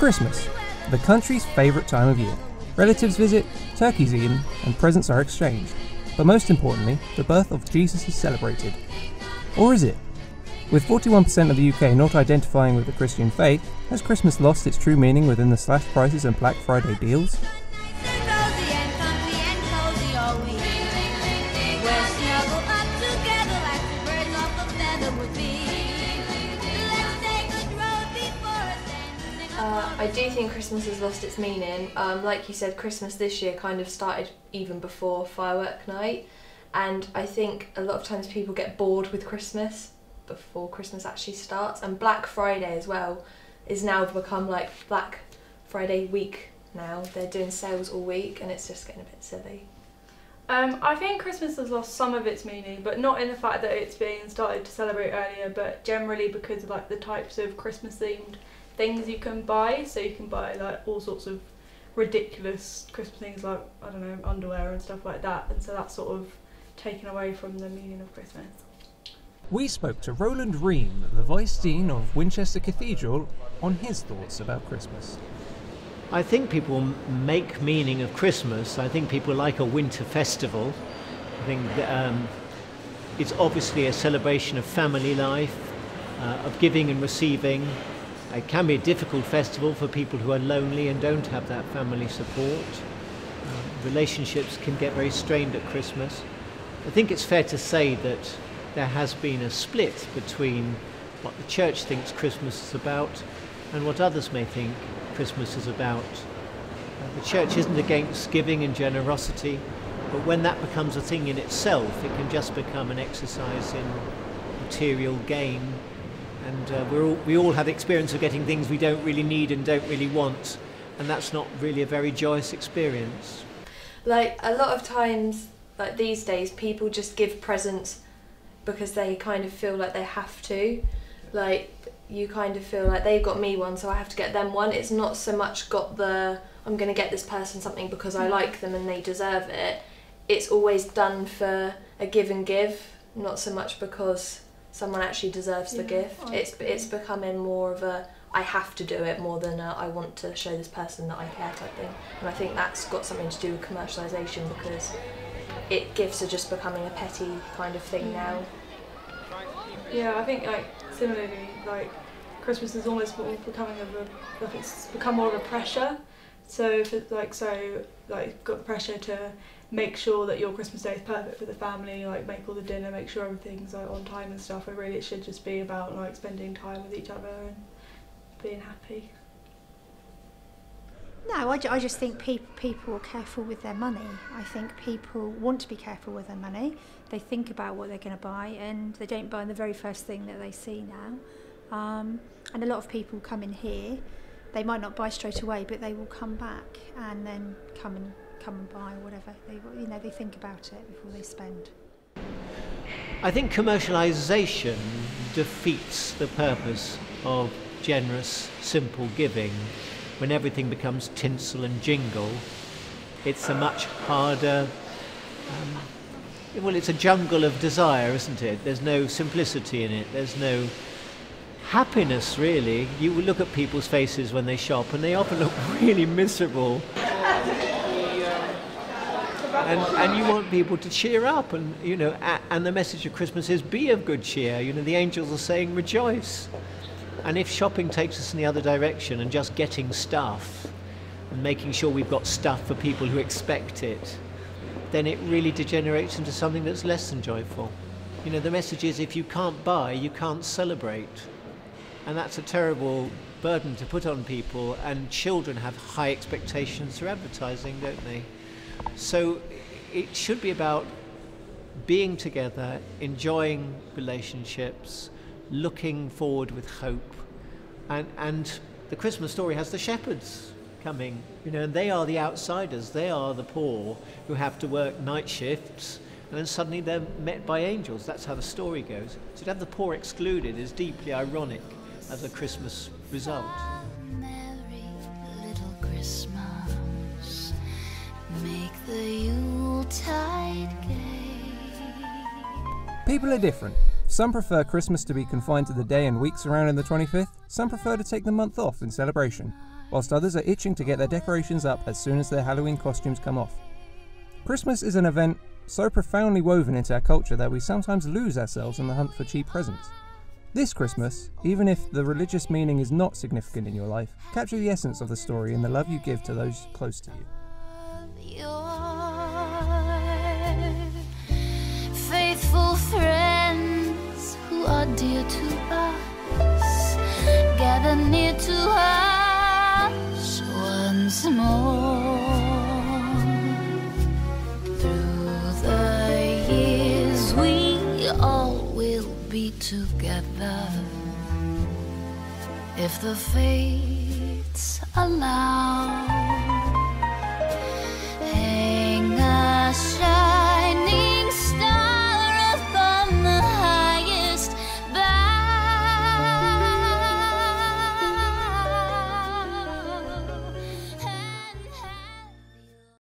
Christmas, the country's favourite time of year. Relatives visit, turkeys eaten, and presents are exchanged. But most importantly, the birth of Jesus is celebrated. Or is it? With 41% of the UK not identifying with the Christian faith, has Christmas lost its true meaning within the slash prices and Black Friday deals? I do think Christmas has lost its meaning. Like you said, Christmas this year kind of started even before firework night, and I think a lot of times people get bored with Christmas before Christmas actually starts, and Black Friday as well is now become like Black Friday week now. They're doing sales all week and it's just getting a bit silly. I think Christmas has lost some of its meaning, but not in the fact that it's being started to celebrate earlier, but generally because of like the types of Christmas themed things you can buy. So you can buy like all sorts of ridiculous Christmas things like, I don't know, underwear and stuff like that, and so that's sort of taken away from the meaning of Christmas. We spoke to Roland Ream, the Vice Dean of Winchester Cathedral, on his thoughts about Christmas. I think people make meaning of Christmas. I think people like a winter festival. I think it's obviously a celebration of family life, of giving and receiving. It can be a difficult festival for people who are lonely and don't have that family support. Relationships can get very strained at Christmas. I think it's fair to say that there has been a split between what the church thinks Christmas is about and what others may think Christmas is about. The church isn't against giving and generosity, but when that becomes a thing in itself, it can just become an exercise in material gain. And we all have experience of getting things we don't really need and don't really want, and that's not really a very joyous experience. Like a lot of times, like these days, people just give presents because they kind of feel like they have to. Like you kind of feel like they've got me one, so I have to get them one. It's not so much got the I'm going to get this person something because I like them and they deserve it. It's always done for a give and give, not so much because someone actually deserves the gift. It's becoming more of a I have to do it more than a, I want to show this person that I care type thing. And I think that's got something to do with commercialisation, because gifts are just becoming a petty kind of thing now. Yeah, I think like similarly, like Christmas is almost becoming it's become more of a pressure. So if it's like got the pressure to make sure that your Christmas day is perfect for the family, like make all the dinner, make sure everything's like on time and stuff. And really, it should just be about like spending time with each other and being happy. No, I just think people are careful with their money. I think people want to be careful with their money. They think about what they're going to buy, and they don't buy the very first thing that they see now. And a lot of people come in here, they might not buy straight away, but they will come back and then come and buy whatever. They think about it before they spend. I think commercialisation defeats the purpose of generous, simple giving. When everything becomes tinsel and jingle, it's a much harder, well, it's a jungle of desire, isn't it? There's no simplicity in it, there's no happiness really. You look at people's faces when they shop and they often look really miserable. And you want people to cheer up, and and the message of Christmas is be of good cheer. The angels are saying rejoice. And if shopping takes us in the other direction and just getting stuff and making sure we've got stuff for people who expect it, then it really degenerates into something that's less than joyful. The message is if you can't buy, you can't celebrate. And that's a terrible burden to put on people, and children have high expectations through advertising, don't they? So it should be about being together, enjoying relationships, looking forward with hope. And the Christmas story has the shepherds coming, and they are the outsiders, they are the poor who have to work night shifts, and then suddenly they're met by angels. That's how the story goes. So to have the poor excluded is deeply ironic as a Christmas result. Merry little Christmas, make the Yuletide gay. People are different. Some prefer Christmas to be confined to the day and week surrounding the 25th. Some prefer to take the month off in celebration. whilst others are itching to get their decorations up as soon as their Halloween costumes come off. Christmas is an event so profoundly woven into our culture that we sometimes lose ourselves in the hunt for cheap presents. This Christmas, even if the religious meaning is not significant in your life, capture the essence of the story and the love you give to those close to you. Your faithful friends who are dear to us, gather near to us once more. Through the years we all will be together, if the fates allow.